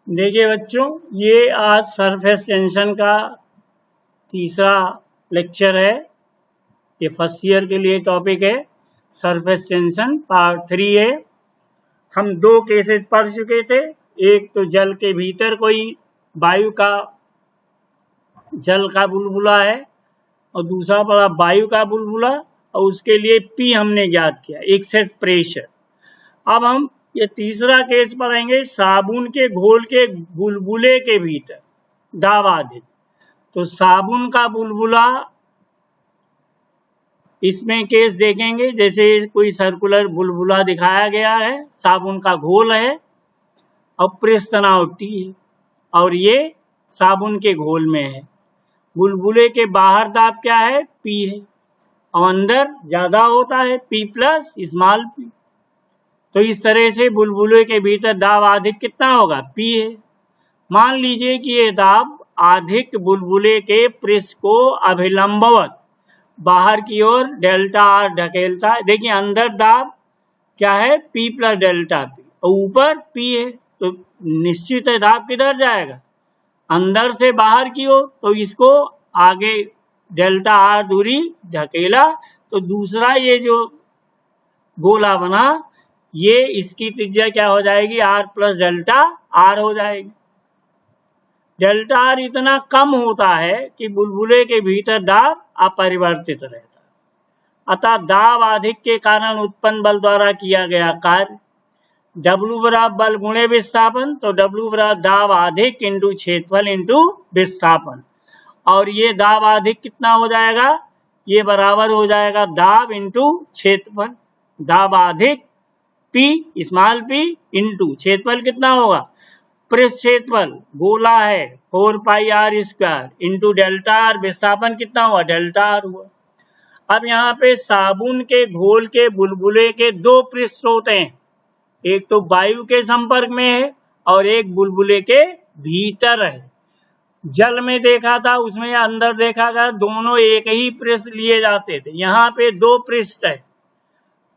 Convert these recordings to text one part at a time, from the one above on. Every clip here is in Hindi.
देखिए बच्चों, ये आज सरफेस टेंशन का तीसरा लेक्चर है। ये फर्स्ट ईयर के लिए टॉपिक है। सरफेस टेंशन पार्ट 3 है। हम दो केसेस पढ़ चुके थे। एक तो जल के भीतर कोई वायु का जल का बुलबुला है और दूसरा पड़ा वायु का बुलबुला, और उसके लिए P हमने ज्ञात किया, एक्सेस प्रेशर। अब हम ये तीसरा केस पढ़ेंगे, साबुन के घोल के बुलबुले के भीतर दाब अधिक। तो साबुन का बुलबुला, इसमें केस देखेंगे जैसे कोई सर्कुलर बुलबुला दिखाया गया है, साबुन का घोल है और प्रेस तनाव T है और ये साबुन के घोल में है। बुलबुले के बाहर दाब क्या है? P है और अंदर ज्यादा होता है P प्लस स्मॉल p। तो इस तरह से बुलबुले के भीतर दाब अधिक कितना होगा? P है। मान लीजिए कि ये दाब अधिक बुलबुले के पृष्ठ को अभिलंबवत बाहर की ओर डेल्टा R ढकेलता है। देखिए अंदर दाब क्या है? P प्लस डेल्टा P और ऊपर P है, तो निश्चित है दाब किधर जाएगा? अंदर से बाहर की ओर। तो इसको आगे डेल्टा R दूरी ढकेला, तो दूसरा ये जो गोला बना, ये इसकी त्रिज्या क्या हो जाएगी? R प्लस डेल्टा R हो जाएगी। डेल्टा R इतना कम होता है कि बुलबुले के भीतर दाब अपरिवर्तित रहता है। अतः दाब अधिक के कारण उत्पन्न बल द्वारा किया गया कार्य W बराबर बल गुणे विस्थापन, तो W बराबर दाब अधिक इंटू क्षेत्रफल इंटू विस्थापन। और ये दाब अधिक कितना हो जाएगा? ये बराबर हो जाएगा दाब इंटू क्षेत्रफल। दाब अधिक P स्मॉल p इंटू क्षेत्रफल कितना होगा? पृष्ठ क्षेत्रफल गोला है 4 pi R square into delta R, विस्थापन कितना हुआ? डेल्टा R हुआ। अब यहाँ पे साबुन के घोल के बुलबुले के दो पृष्ठ होते हैं, एक तो वायु के संपर्क में है और एक बुलबुले के भीतर है। जल में देखा था, उसमें अंदर देखा गया, दोनों एक ही पृष्ठ लिए जाते थे। यहाँ पे दो पृष्ठ है,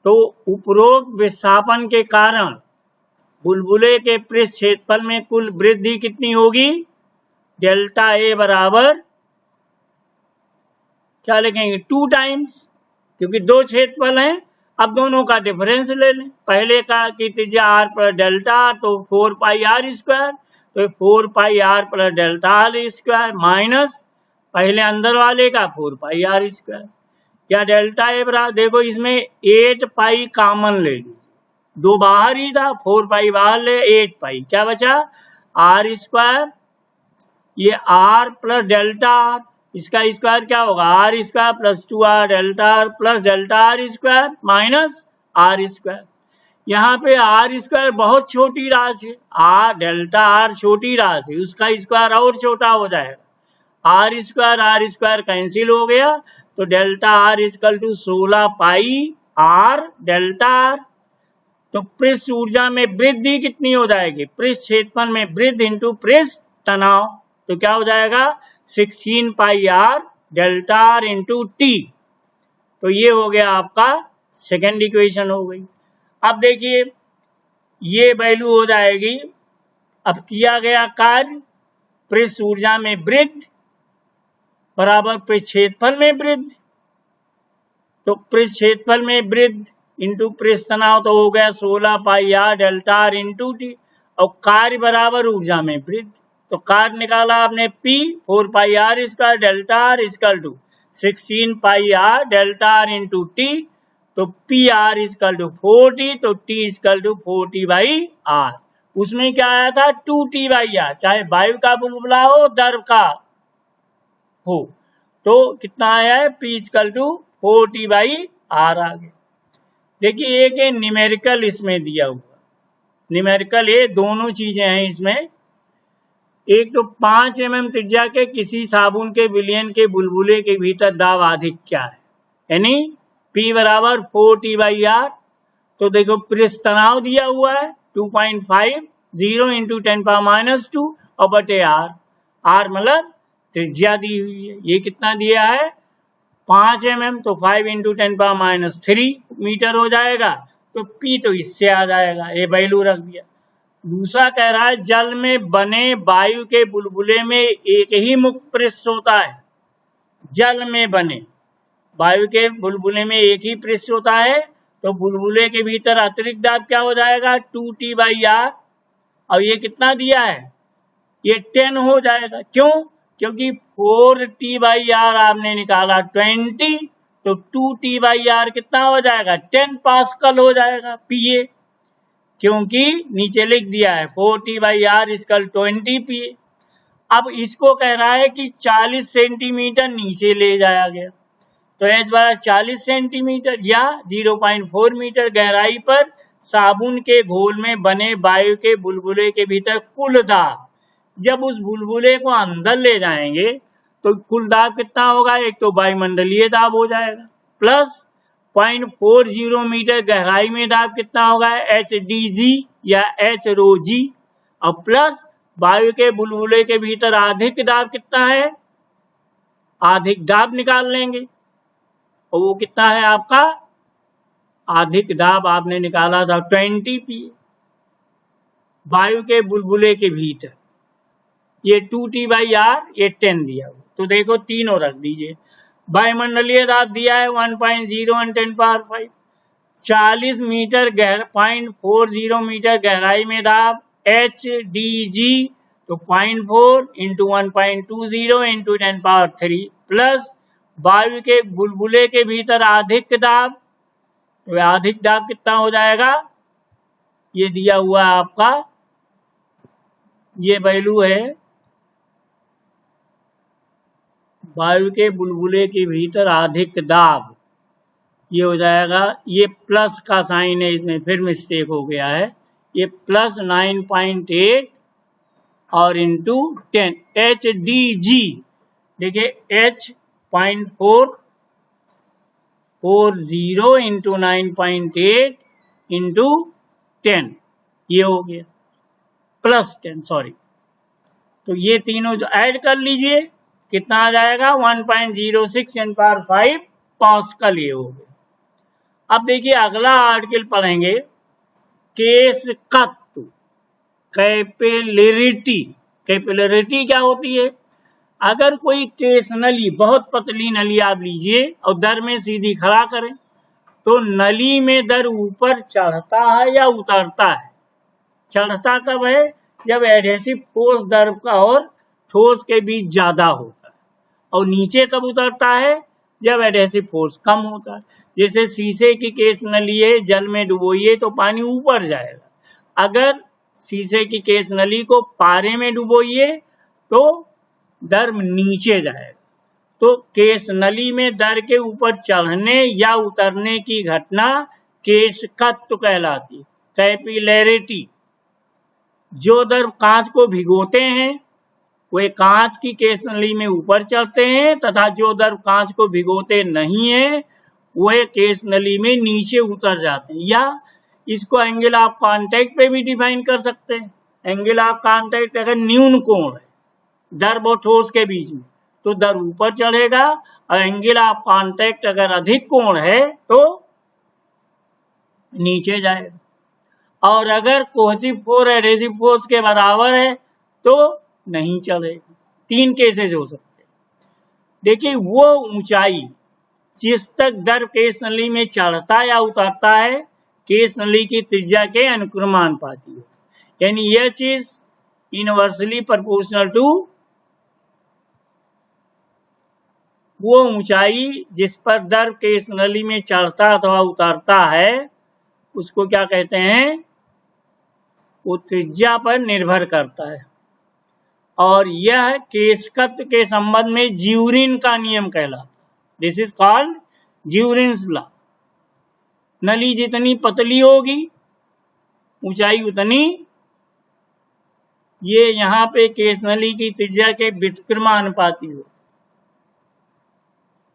तो उपरोक्त विस्थापन के कारण बुलबुले के पृष्ठ क्षेत्रफल में कुल वृद्धि कितनी होगी? डेल्टा A बराबर क्या लिखेंगे? 2 टाइम्स, क्योंकि दो क्षेत्रफल हैं। अब दोनों का डिफरेंस ले लें। पहले का की त्रिज्या R प्लस डेल्टा R, तो 4 पाई R स्क्वायर, तो 4 pi R plus delta R square minus पहले अंदर वाले का 4 पाई R स्क्वायर, या डेल्टा A बराबर, देखो इसमें 8 पाई कॉमन ले ली, दो बाहर ही था, 4 पाई बाहर ले, 8 पाई, क्या बचा? R स्क्वायर, ये R प्लस डेल्टा R, इसका स्क्वायर क्या होगा? R square plus 2R delta R plus delta R square minus R square. यहाँ पे R स्क्वायर बहुत छोटी राशि है, R डेल्टा R छोटी राशि, उसका स्क्वायर और छोटा हो जाएगा। R स्क्वायर कैंसिल हो गया, तो delta R equal to 16 pi R delta R। तो पृष्ठ ऊर्जा में वृद्धि कितनी हो जाएगी? पृष्ठ क्षेत्रफल में वृद्धि इंटू पृष्ठ तनाव, तो क्या हो जाएगा? 16 pi R delta R into T। तो ये हो गया आपका सेकेंड इक्वेशन हो गई। अब देखिए ये वैल्यू हो जाएगी, अब किया गया कार्य पृष्ठ ऊर्जा में वृद्धि बराबर पृष्ठ क्षेत्रफल में वृद्धि, तो पृष्ठ क्षेत्रफल में वृद्धि इंटू पृष्ठ तनाव, तो हो गया 16 pi R delta R into T, और कार्य बराबर ऊर्जा में वृद्धि, तो कार्य निकाला आपने P 4 pi R square delta R equal to 16 pi R delta R into T, तो P R इक्वल टू 40, तो T equal to 40 by R। उसमें क्या आया था? 2T बाई R, चाहे वायु का बुलबुला हो द्रव का हो, तो कितना आया है? P equal to 40 by R आ गया। देखिए एक है न्यूमेरिकल इसमें दिया हुआ, न्यूमेरिकल ये दोनों चीजें हैं इसमें। एक तो 5 mm त्रिज्या के किसी साबुन के विलयन के बुलबुले के भीतर दाब अधिक क्या है, यानी P बराबर 4T बाई R। तो देखो पृष्ठ तनाव दिया हुआ है 2.50 इंटू 10⁻² और बटे R, R मतलब त्रिज्या दी हुई है। ये कितना दिया है? 5 mm, तो 5 इंटू 10⁻³ मीटर हो जाएगा, तो P तो इससे आ जाएगा, ये वैल्यू रख दिया। दूसरा कह रहा है जल में बने वायु के बुलबुले में एक ही मुक्त पृष्ठ होता है। जल में बने वायु के बुलबुले में एक ही पृष्ठ होता है, तो बुलबुले के भीतर अतिरिक्त दाब क्या हो जाएगा 2T/R। अब ये कितना दिया है, ये 10 हो जाएगा। क्यों? क्योंकि 4T/R आपने निकाला 20, तो 2T/R कितना हो जाएगा 10 पास्कल हो जाएगा PA, क्योंकि नीचे लिख दिया है 4T/R = 20 PA। अब इसको कह रहा है कि 40 सेंटीमीटर नीचे ले जाया गया, तो एच बराबर 40 सेंटीमीटर या 0.4 मीटर गहराई पर साबुन के घोल में बने वायु के बुलबुले के भीतर कुल दाब, जब उस बुलबुले को अंदर ले जाएंगे तो कुल दाब कितना होगा, एक तो वायुमंडलीय दाब हो जाएगा, प्लस 0.40 मीटर गहराई में दाब कितना होगा HDG या HρG, और प्लस वायु के बुलबुले के भीतर अधिक दाब कितना है, अधिक दाब निकाल लेंगे, और वो कितना है आपका, अधिक दाब आपने निकाला था 20 PA वायु के बुलबुले के भीतर। ये 2T/R ये 10 दिया हुआ, तो देखो तीनों रख दीजिए। वायुमंडलीय दाब दिया है 1.0 × 10⁵, 40 मीटर 0.40 मीटर गहराई में दाब HDG, तो 0.4 × 1.20 × 10⁻³ प्लस वायु के बुलबुले के भीतर अधिक दाब, तो अधिक दाब कितना हो जाएगा, ये दिया हुआ आपका, ये वैल्यू है वायु के बुलबुले के भीतर अधिक दाब, ये हो जाएगा, ये प्लस का साइन है, इसमें फिर मिस्टेक हो गया है, ये प्लस 9.8 और इंटू 10 HDG, देखिए H.440 × 9.8 इंटू 10, ये हो गया प्लस 10, सॉरी। तो ये तीनों जो ऐड कर लीजिए कितना आ जाएगा 1.06 × 10⁵ पास्कल, ये हो गया। अब देखिए अगला आर्टिकल पढ़ेंगे, केशकत्व, कैपिलरिटी। कैपिलरिटी क्या होती है, अगर कोई केस नली, बहुत पतली नली आप लीजिए और दर में सीधी खड़ा करें, तो नली में दर ऊपर चढ़ता है या उतरता है। चढ़ता कब है, जब एडहेसिव फोर्स दर का और ठोस के बीच ज्यादा होता है, और नीचे कब उतरता है, जब एडहेसिव फोर्स कम होता है। जैसे शीशे की केस नली है, जल में डुबोइए तो पानी ऊपर जाएगा, अगर शीशे की केस नली को पारे में डुबोइए तो दर नीचे जाएगा। तो केस नली में दर के ऊपर चढ़ने या उतरने की घटना केशकत्व कहलाती है, कैपिलरिटी। जो दर कांच को भिगोते हैं वे कांच की केस नली में ऊपर चढ़ते हैं, तथा जो दर कांच को भिगोते नहीं है वे केस नली में नीचे उतर जाते हैं। या इसको एंगल ऑफ कांटेक्ट पे भी डिफाइन कर सकते हैं। एंगल ऑफ कांटेक्ट अगर न्यून कोण है दर व ठोस के बीच में, तो दर ऊपर चढ़ेगा, और एंगल ऑफ कांटेक्ट अगर अधिक कोण है तो नीचे जाएगा। और अगर कोहेसिव फोर्स एडहेसिव फोर्स के बराबर है तो नहीं चढ़ेगा। 3 केसेस हो सकते हैं। देखिए वो ऊंचाई जिस तक दर केस नली में चढ़ता या उतरता है, केस नली की त्रिज्या के अनुक्रमानुपाती होता है, यानी यह चीज इनवर्सली प्रोपोर्शनल टू वो ऊंचाई जिस पर दर केस नली में चढ़ता अथवा उतरता है, उसको क्या कहते हैं, वो त्रिज्या पर निर्भर करता है। और यह केशकत्व के संबंध में ज्यूरिन का नियम कहलाता है। This is called Jurin's law. नली जितनी पतली होगी ऊंचाई उतनी, ये यहाँ पे केस नली की त्रिज्या के व्युत्क्रमानुपाती हो।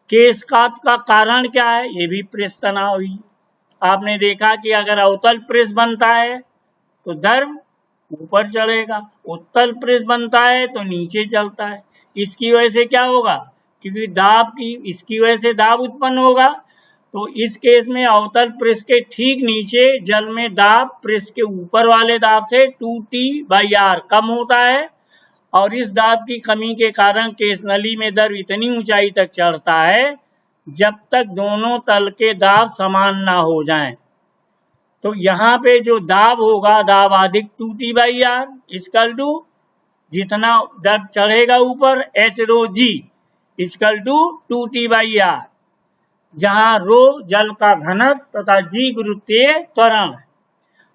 केशकत्व का कारण क्या है, ये भी पृष्ठ तनाव ही। आपने देखा कि अगर अवतल पृष्ठ बनता है तो दर ऊपर चढ़ेगा, उत्तल पृष्ठ बनता है तो नीचे चलता है। इसकी वजह से क्या होगा, क्योंकि दाब की, इसकी वजह से दाब उत्पन्न होगा, तो इस केस में अवतल पृष्ठ के ठीक नीचे जल में दाब पृष्ठ के ऊपर वाले दाब से 2T/R कम होता है, और इस दाब की कमी के कारण केस नली में द्रव इतनी ऊंचाई तक चढ़ता है जब तक दोनों तल के दाब समान ना हो जाएं। तो यहाँ पे जो दाब होगा, दाब अधिक 2T/R इक्वल टू जितना द्रव चढ़ेगा ऊपर H rho G equal to 2T/R, जहां रो जल का घनत्व तथा G गुरुत्वीय त्वरण है।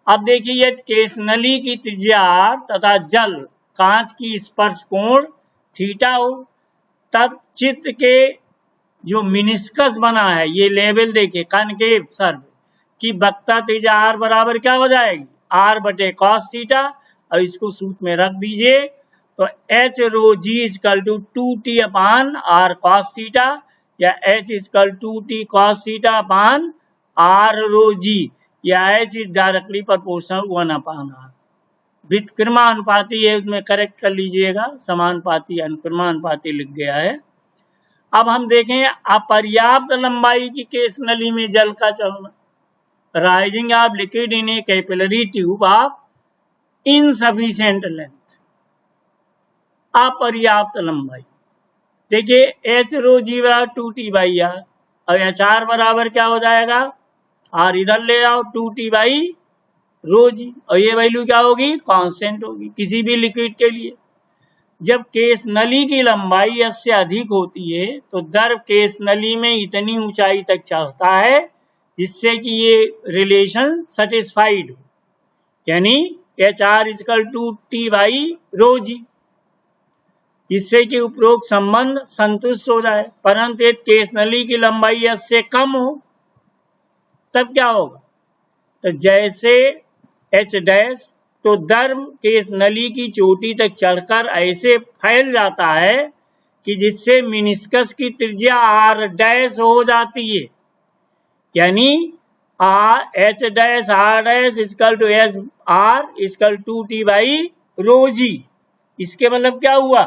अब देखिए केस नली की त्रिज्या R तथा जल कांच की स्पर्श कोण थीटा हो, तब चित्र के जो मिनिस्कस बना है, ये लेवल देखिए कनकेव सर्व की वक्ता त्रिज्या R बराबर क्या हो जाएगी, R/cos थीटा, और इसको सूत्र में रख दीजिए। तो H rho G equal to 2T/R cos theta, या H equal 2T cos theta upon R rho G, या H is directly proportional 1/R। व्युत्क्रमानुपाती है, उसमें करेक्ट कर लीजिएगा, समानुपाती अनुक्रमानुपाती लिख गया है। अब हम देखें अपर्याप्त लंबाई की केस नली में जल का चलना, rising of liquid in A capillary tube of insufficient length, अपर्याप्त लंबाई। देखिए H रो G बराबर 2T/R, और HR बराबर क्या हो जाएगा, R इधर ले आओ 2T/रो G, और ये वैल्यू क्या होगी, कांस्टेंट होगी किसी भी लिक्विड के लिए। जब केस नली की लंबाई S से अधिक होती है तो द्रव केस नली में इतनी ऊंचाई तक चढ़ता है जिससे कि ये रिलेशन सेटिस्फाइड हो, यानी HR इक्वल टू T/रो G, इससे कि उपरोक्त संबंध संतुष्ट हो जाए। परंतु यदि केस नली की लंबाई S से कम हो तब क्या होगा, तो जैसे H डैश, तो द्रव केस नली की चोटी तक चढ़कर ऐसे फैल जाता है कि जिससे मिनिस्कस की त्रिज्या R डैश हो जाती है, यानी H dash R dash equal to HR equal 2T/रो G। इसके मतलब क्या हुआ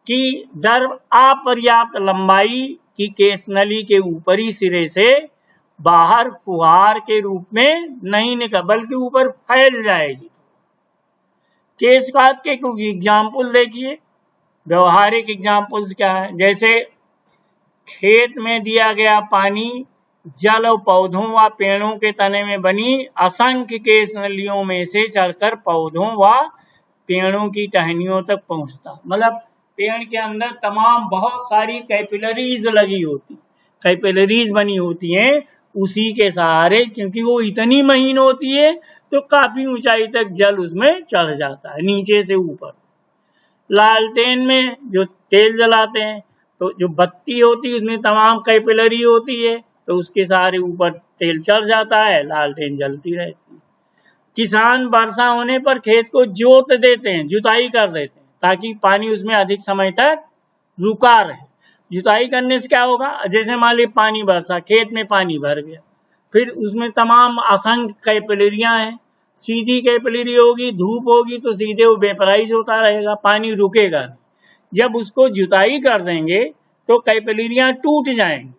कि द्रव अपर्याप्त लंबाई की केस नली के ऊपरी सिरे से बाहर फुहार के रूप में नहीं निकल बल्कि ऊपर फैल जाएगी। केस काट के कुछ एग्जाम्पल देखिए, व्यवहारिक एग्जाम्पल्स क्या है, जैसे खेत में दिया गया पानी जल और पौधों व पेड़ों के तने में बनी असंख्य केस नलियों में से चढ़कर पौधों व पेड़ों की टहनियों तक पहुंचता। मतलब पेड़ के अंदर तमाम बहुत सारी कैपिलरीज लगी होती, कैपिलरीज बनी होती हैं उसी के सहारे, क्योंकि वो इतनी महीन होती है तो काफी ऊंचाई तक जल उसमें चढ़ जाता है नीचे से ऊपर। लालटेन में जो तेल जलाते हैं तो जो बत्ती होती है उसमें तमाम कैपिलरी होती है, तो उसके सहारे ऊपर तेल चढ़ जाता है, लालटेन जलती रहती है। किसान वर्षा होने पर खेत को जोत देते हैं, जुताई कर देते हैं ताकि पानी उसमें अधिक समय तक रुका रहे। जुताई करने से क्या होगा, जैसे मान लीजिए पानी बरसा, खेत में पानी भर गया, फिर उसमें तमाम असंख्य कैपिलरियां हैं, सीधी कैपिलरी होगी, धूप होगी तो सीधे वो वेपराइज होता रहेगा, पानी रुकेगा नहीं। जब उसको जुताई कर देंगे तो कैपिलरियां टूट जाएंगी,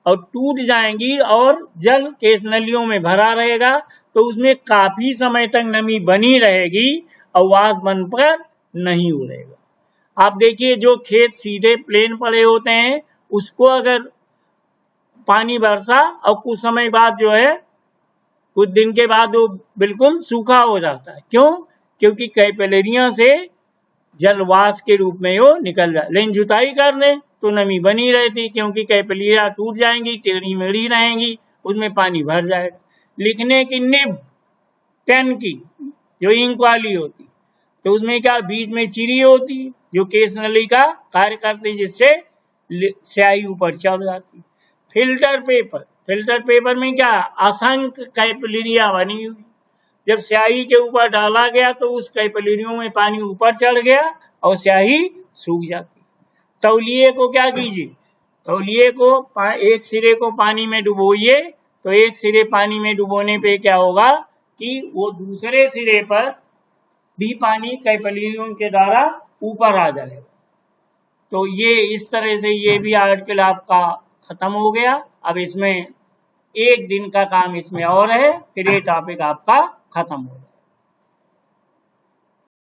और टूट जाएंगी और जल केस नलियों में भरा रहेगा, तो उसमें काफी समय तक नमी बनी रहेगी और वाष्प बनकर नहीं उड़ेगा। आप देखिए जो खेत सीधे प्लेन पड़े होते हैं उसको अगर पानी बरसा और कुछ समय बाद जो है, कुछ दिन के बाद वो बिल्कुल सूखा हो जाता है। क्यों? क्योंकि कैपिलरियां से जल वाष्प के रूप में वो निकल जाए। लेकिन जुताई कर दें तो नमी बनी रहती, क्योंकि कैपिलरियां टूट जाएंगी, टेढ़ी मेढ़ी रहेंगी, उसमें पानी भर जाएगा। लिखने की निब पेन की जो इंक वाली होती, तो उसमें क्या बीच में चिरी होती जो केस नली का कार्य करती, जिससे स्याही ऊपर चढ़ जाती। फिल्टर पेपर, फिल्टर पेपर में क्या असंख्य कैपिलरियां बनी हुई, जब स्याही के ऊपर डाला गया तो उस कैपिलरियों में पानी ऊपर चढ़ गया और स्याही सूख जाती। तौलिए को क्या कीजिए, तौलिए को एक सिरे को पानी में डुबोइए, तो एक सिरे पानी में डुबोने पे क्या होगा कि वो दूसरे सिरे पर भी पानी कैपिलरियों के द्वारा ऊपर आ जाएगा। तो ये इस तरह से ये भी आर्टिकल आपका खत्म हो गया। अब इसमें एक दिन का काम इसमें और है, फिर ये टॉपिक आपका खत्म हो जाए।